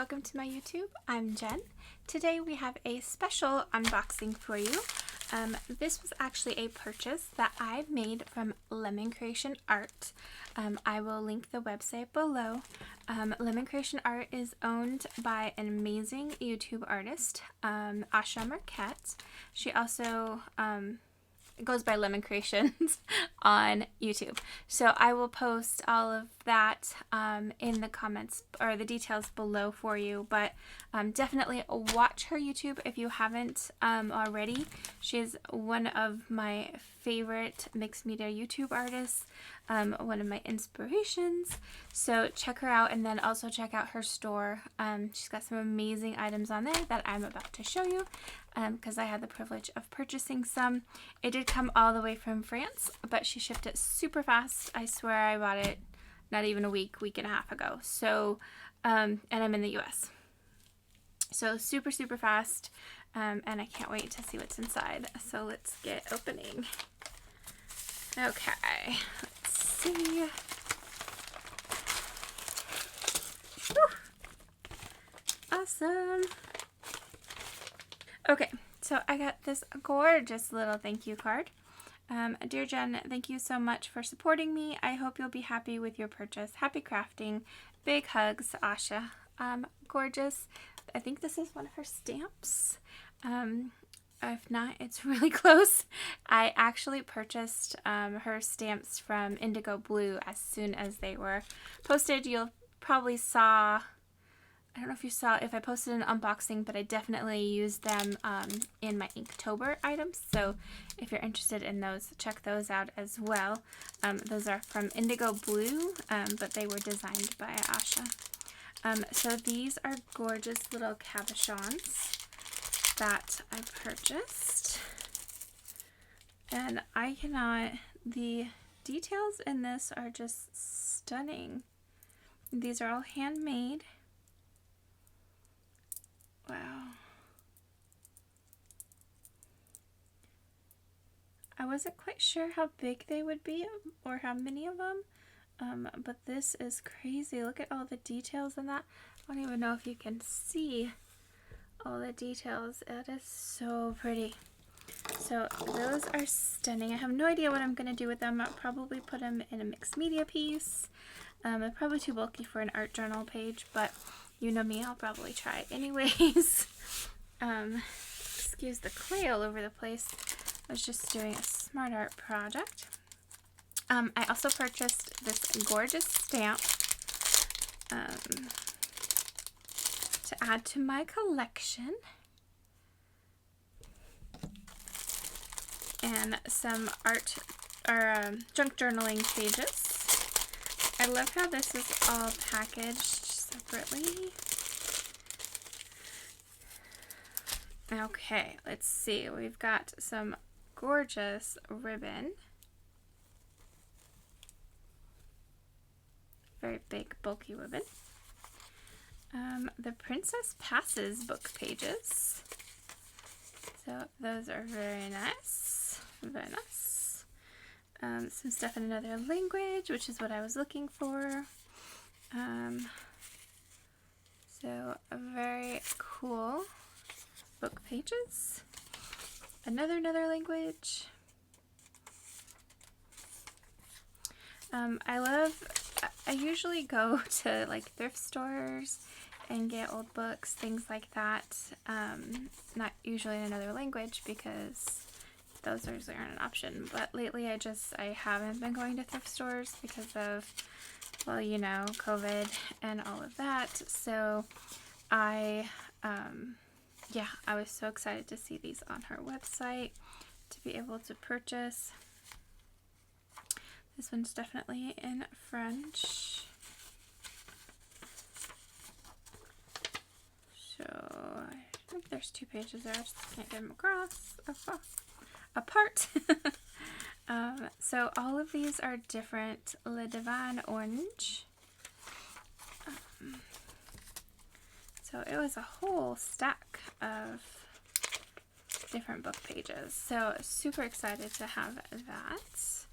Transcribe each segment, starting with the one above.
welcome to my YouTube. I'm Jen. Today we have a special unboxing for you. This was actually a purchase that I made from Lemon Creation Art. I will link the website below. Lemon Creation Art is owned by an amazing YouTube artist, Asha Marquette. She also goes by Lemon Creations on YouTube. So I will post all of that in the comments or the details below for you, but definitely watch her YouTube if you haven't already. She is one of my favorite mixed media YouTube artists, one of my inspirations. So check her out, and then also check out her store. She's got some amazing items on there that I'm about to show you because I had the privilege of purchasing some. It did come all the way from France, but she shipped it super fast. I swear I bought it not even a week and a half ago. So, and I'm in the US. So super fast, and I can't wait to see what's inside. So let's get opening. Okay, let's see. Whew. Awesome. Okay, so I got this gorgeous little thank you card. Dear Jen, thank you so much for supporting me. I hope you'll be happy with your purchase. Happy crafting. Big hugs, Asha. Gorgeous. I think this is one of her stamps. If not, it's really close. I actually purchased her stamps from Indigo Blue as soon as they were posted. You'll probably saw, I don't know if you saw if I posted an unboxing, but I definitely used them in my Inktober items. So if you're interested in those, check those out as well. Those are from Indigo Blue, but they were designed by Asha. So these are gorgeous little cabochons that I purchased. And I cannot, the details in this are just stunning. These are all handmade. Wow. I wasn't quite sure how big they would be or how many of them, but this is crazy. Look at all the details in that. I don't even know if you can see all the details. It is so pretty. So those are stunning. I have no idea what I'm going to do with them. I'll probably put them in a mixed media piece. They're probably too bulky for an art journal page, but you know me, I'll probably try anyways. Excuse the clay all over the place. I was just doing a smart art project. I also purchased this gorgeous stamp to add to my collection. And some art or junk journaling pages. I love how this is all packaged separately. Okay, let's see. We've got some gorgeous ribbon. Very big, bulky ribbon. The Princess Passes book pages. So those are very nice. Very nice. Some stuff in another language, which is what I was looking for. So very cool book pages. Another language. I usually go to like thrift stores and get old books, things like that. Not usually in another language because those aren't an option. But lately I haven't been going to thrift stores because of, well, you know, COVID and all of that. So I was so excited to see these on her website, to be able to purchase. This one's definitely in French. So I think there's 2 pages there. I just can't get them across. Apart. So all of these are different. Le Divan Orange. So it was a whole stack of different book pages. So super excited to have that.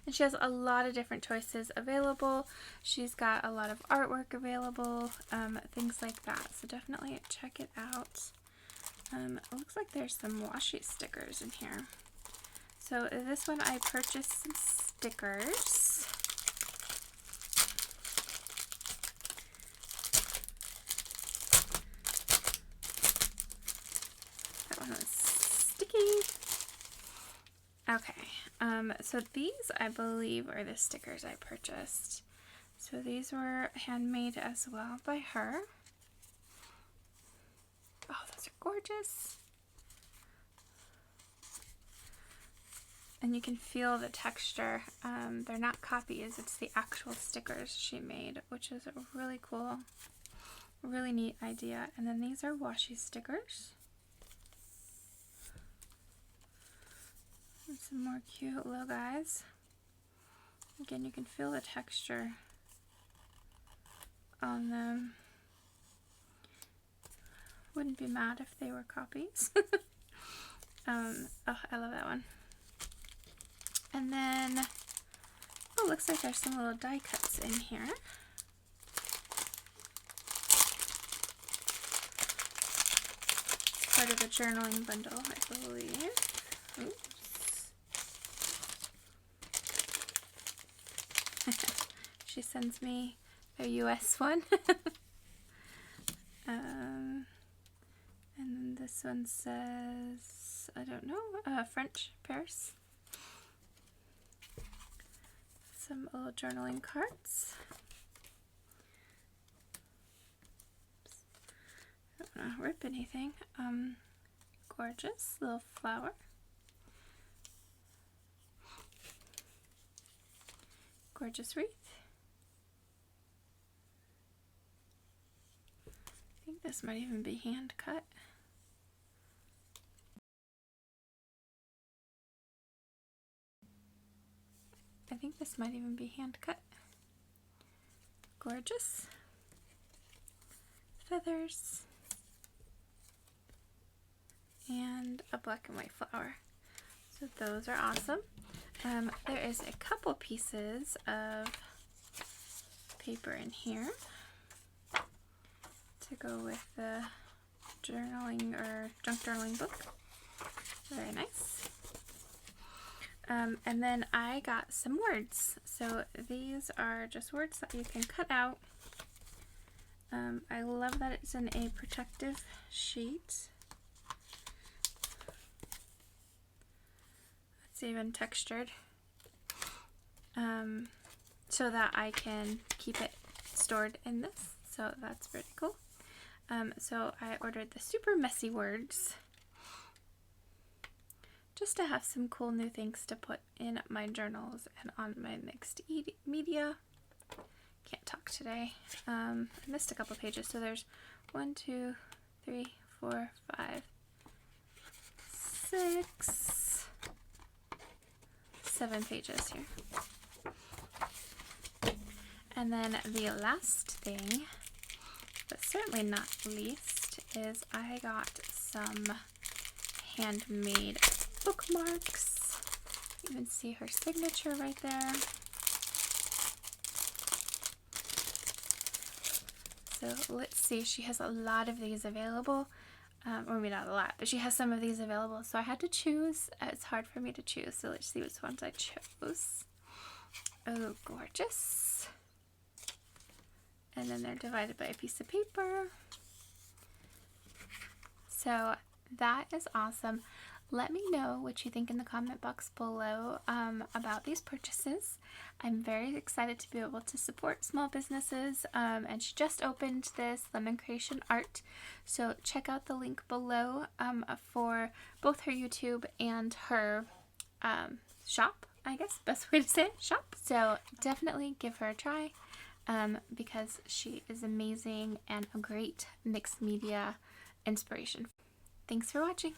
And she has a lot of different choices available. She's got a lot of artwork available, things like that. So definitely check it out. It looks like there's some washi stickers in here. So this one I purchased some stickers. That one was sticky. Okay, so these I believe are the stickers I purchased. So these were handmade as well by her. Oh, those are gorgeous. And you can feel the texture. They're not copies, it's the actual stickers she made, which is a really cool, really neat idea. And then these are washi stickers. And some more cute little guys. Again, you can feel the texture on them. Wouldn't be mad if they were copies. Oh, I love that one. And then, oh, looks like there's some little die cuts in here. It's part of the journaling bundle, I believe. Oops. She sends me a US one. And then this one says, I don't know, French Paris. Some little journaling cards. Oops. I don't want to rip anything. Gorgeous little flower. Gorgeous wreath. I think this might even be hand cut. I think this might even be hand cut. Gorgeous. Feathers. And a black and white flower. So those are awesome. There is a couple pieces of paper in here to go with the journaling or junk journaling book. Very nice. And then I got some words. So these are just words that you can cut out. I love that it's in a protective sheet. It's even textured. So that I can keep it stored in this. So that's pretty cool. So I ordered the super messy words just to have some cool new things to put in my journals and on my mixed media. Can't talk today. I missed a couple pages, so there's 1, 2, 3, 4, 5, 6, 7 pages here. And then the last thing, but certainly not least, is I got some handmade bookmarks. You can see her signature right there. So let's see, she has a lot of these available. Or maybe not a lot, but she has some of these available. So I had to choose. It's hard for me to choose, so let's see which ones I chose. Oh, gorgeous. And then they're divided by a piece of paper. So that is awesome. Let me know what you think in the comment box below about these purchases. I'm very excited to be able to support small businesses, and she just opened this Lemon Creation Art, so check out the link below for both her YouTube and her shop, I guess, best way to say it, shop. So definitely give her a try because she is amazing and a great mixed media inspiration. Thanks for watching.